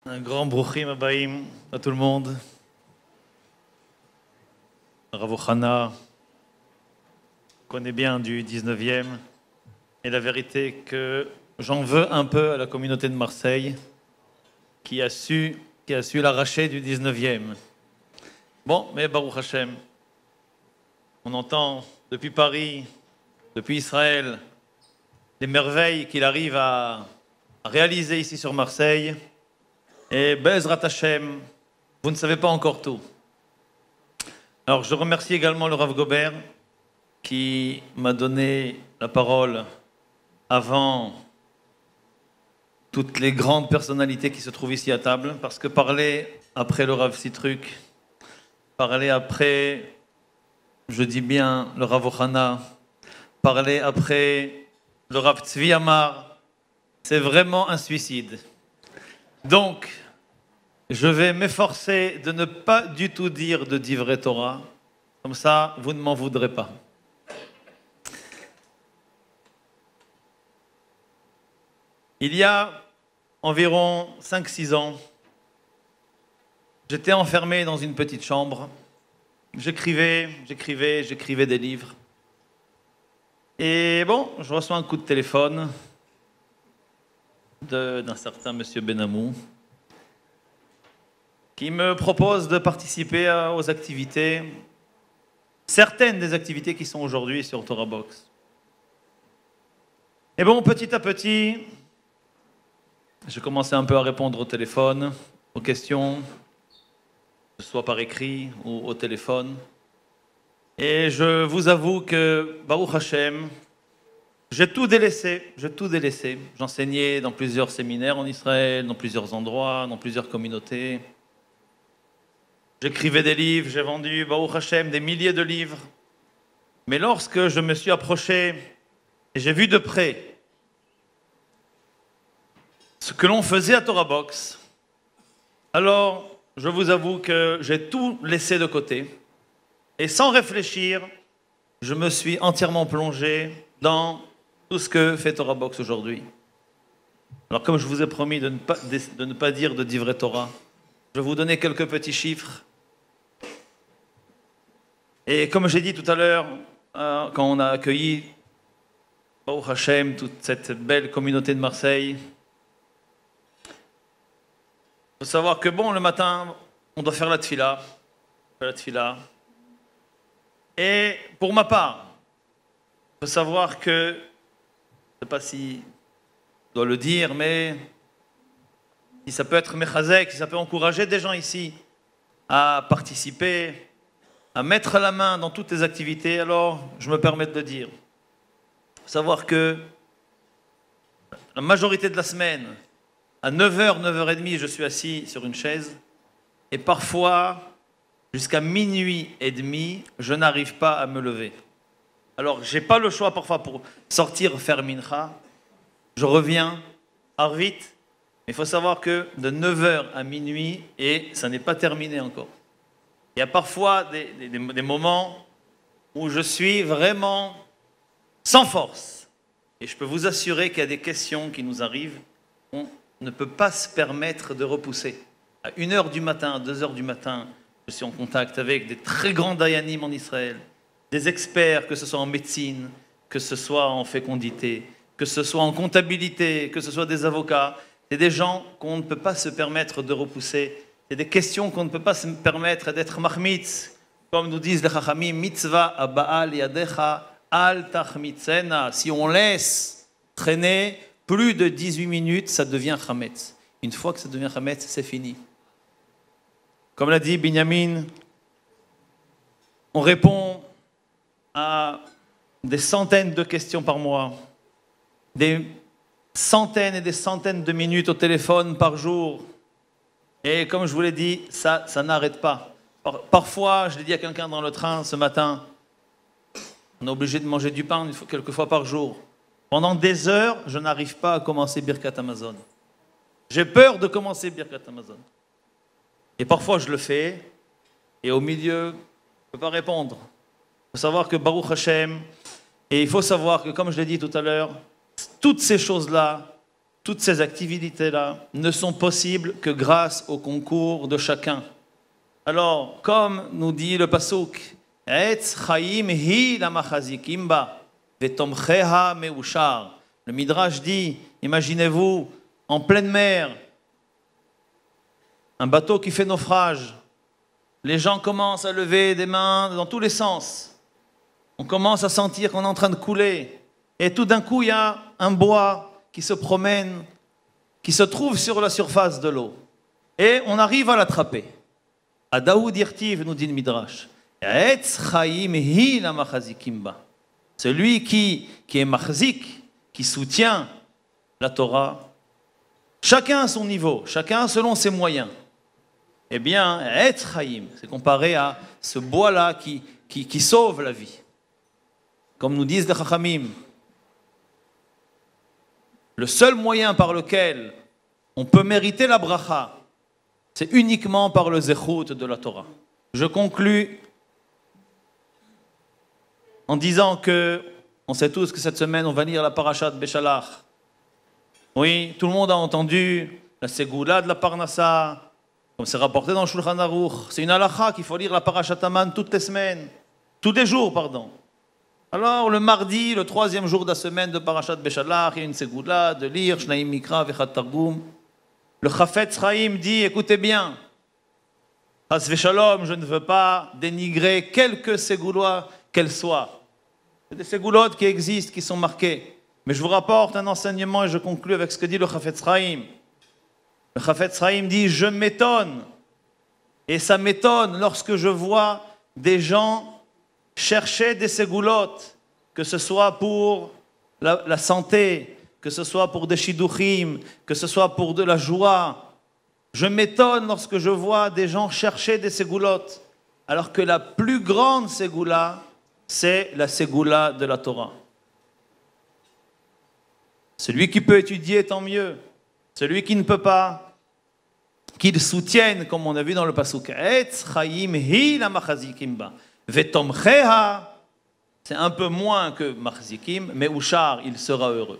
Un grand Bruchim Abaïm à tout le monde. Rav Ochana connaît bien du 19e. Et la vérité que j'en veux un peu à la communauté de Marseille qui a su l'arracher du 19e. Bon, mais Baruch Hashem, on entend depuis Paris, depuis Israël, les merveilles qu'il arrive à réaliser ici sur Marseille. Et Bezrat Hashem, vous ne savez pas encore tout. Alors je remercie également le Rav Gobert qui m'a donné la parole avant toutes les grandes personnalités qui se trouvent ici à table, parce que parler après le Rav Sitruk, parler après, je dis bien, le Rav Ochana, parler après le Rav Tzvi Amar, c'est vraiment un suicide. Donc, je vais m'efforcer de ne pas du tout dire de Divrei Torah, comme ça, vous ne m'en voudrez pas. Il y a environ 5-6 ans, j'étais enfermé dans une petite chambre. J'écrivais des livres. Et bon, je reçois un coup de téléphone d'un certain monsieur Benamou qui me propose de participer aux activités, certaines des activités qui sont aujourd'hui sur Torah Box. Et bon, petit à petit, j'ai commencé un peu à répondre au téléphone, aux questions, que ce soit par écrit ou au téléphone. Et je vous avoue que, Baruch Hashem, j'ai tout délaissé. J'enseignais dans plusieurs séminaires en Israël, dans plusieurs endroits, dans plusieurs communautés. J'écrivais des livres, j'ai vendu, Baruch Hashem, des milliers de livres. Mais lorsque je me suis approché et j'ai vu de près ce que l'on faisait à Torah Box, alors je vous avoue que j'ai tout laissé de côté. Et sans réfléchir, je me suis entièrement plongé dans tout ce que fait Torah Box aujourd'hui. Alors comme je vous ai promis de ne pas dire de Divrei Torah, je vais vous donner quelques petits chiffres. Et comme j'ai dit tout à l'heure, quand on a accueilli Baruch Hashem, toute cette belle communauté de Marseille, il faut savoir que bon, le matin, on doit faire la tfila. Et pour ma part, il faut savoir que, je ne sais pas si je dois le dire, mais si ça peut être mechazek, si ça peut encourager des gens ici à participer, à mettre la main dans toutes les activités, alors je me permets de le dire. Il faut savoir que la majorité de la semaine, à 9h, 9h30, je suis assis sur une chaise et parfois, jusqu'à minuit et demi, je n'arrive pas à me lever. Alors, je n'ai pas le choix parfois pour sortir faire mincha. Je reviens, arvit, mais il faut savoir que de 9h à minuit, et ça n'est pas terminé encore. Il y a parfois des moments où je suis vraiment sans force. Et je peux vous assurer qu'il y a des questions qui nous arrivent. On ne peut pas se permettre de repousser. À 1h du matin, à 2h du matin, je suis en contact avec des très grands dayanim en Israël, des experts, que ce soit en médecine, que ce soit en fécondité, que ce soit en comptabilité, que ce soit des avocats. C'est des gens qu'on ne peut pas se permettre de repousser. C'est des questions qu'on ne peut pas se permettre d'être mahmitz. Comme nous disent les chachamim, mitzvah aba'al yadecha al tachmitzena. Si on laisse traîner plus de 18 minutes, ça devient chametz. Une fois que ça devient chametz, c'est fini. Comme l'a dit Binyamin, on répond à des centaines de questions par mois, des centaines et des centaines de minutes au téléphone par jour. Et comme je vous l'ai dit, ça n'arrête pas. Parfois, je l'ai dit à quelqu'un dans le train ce matin, on est obligé de manger du pain quelques fois par jour. Pendant des heures, je n'arrive pas à commencer Birkat Hamazon. J'ai peur de commencer Birkat Hamazon. Et parfois, je le fais, et au milieu, je ne peux pas répondre. Il faut savoir que Baruch Hashem, et il faut savoir que, comme je l'ai dit tout à l'heure, toutes ces choses-là, toutes ces activités-là ne sont possibles que grâce au concours de chacun. Alors, comme nous dit le pasuk, Etz Chaim hi la machazikim ba, vetomcheha meushar. Le Midrash dit, imaginez-vous, en pleine mer, un bateau qui fait naufrage, les gens commencent à lever des mains dans tous les sens. On commence à sentir qu'on est en train de couler. Et tout d'un coup, il y a un bois qui se promène, qui se trouve sur la surface de l'eau. Et on arrive à l'attraper. À Daoud Irtiv, nous dit le Midrash, Etz Chaim hi la machazikim ba. Celui qui est machzik, qui soutient la Torah, chacun à son niveau, chacun selon ses moyens. Eh bien, Etz Chaim, c'est comparé à ce bois-là qui sauve la vie. Comme nous disent les Chachamim, le seul moyen par lequel on peut mériter la bracha, c'est uniquement par le zechut de la Torah. Je conclus en disant que, on sait tous que cette semaine, on va lire la parashat Beshalach. Oui, tout le monde a entendu la ségoula de la Parnassa, comme c'est rapporté dans le Shulchan Aruch. C'est une halakha qu'il faut lire la parashat Aman toutes les semaines, tous les jours, pardon. Alors, le mardi, le 3e jour de la semaine de parashat Beshalach, il y a une ségoula de lire Shnaim Mikra Vechat Targum. Le Chafetz Chaim dit, écoutez bien, Chas v'Shalom, je ne veux pas dénigrer quelque ségoulois qu'elle soit. C'est des ségoulottes qui existent, qui sont marquées. Mais je vous rapporte un enseignement et je conclus avec ce que dit le Chafetz Chaim. Le Chafetz Chaim dit, je m'étonne. Et ça m'étonne lorsque je vois des gens chercher des ségoulottes, que ce soit pour la santé, que ce soit pour des shidduchim, que ce soit pour de la joie. Je m'étonne lorsque je vois des gens chercher des ségoulottes, alors que la plus grande ségoula, c'est la ségoula de la Torah. Celui qui peut étudier, tant mieux. Celui qui ne peut pas, qu'il soutienne, comme on a vu dans le pasuk, Etz Chaim hi la machazikim ba, vetomcheha, c'est un peu moins que machazikim, mais Ushar, il sera heureux.